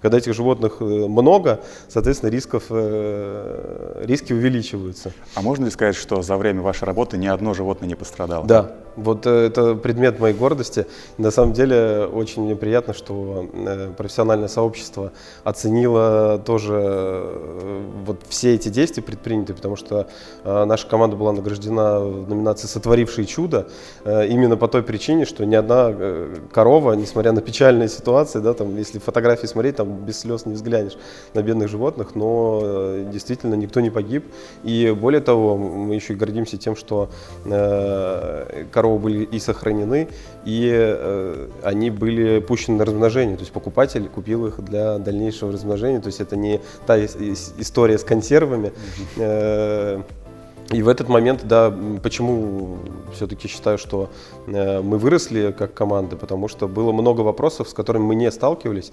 Когда этих животных много, соответственно, риски увеличиваются. А можно ли сказать, что за время вашей работы ни одно животное не пострадало? Да, вот это предмет моей гордости. На самом деле очень мне приятно, что профессиональное сообщество оценило тоже вот все эти действия предпринятые, потому что наша команда была награждена в номинации «Сотворившие чудо» именно по той причине, что ни одна корова, несмотря на печальные ситуации, да, там, если фотографии смотреть, там без слез не взглянешь на бедных животных, но действительно никто не погиб. И более того, мы еще и гордимся тем, что коровы были и сохранены, и они были пущены на размножение. То есть покупатель купил их для дальнейшего размножения. То есть это не та история с консервами. И в этот момент, да, почему все-таки считаю, что мы выросли как команда, потому что было много вопросов, с которыми мы не сталкивались.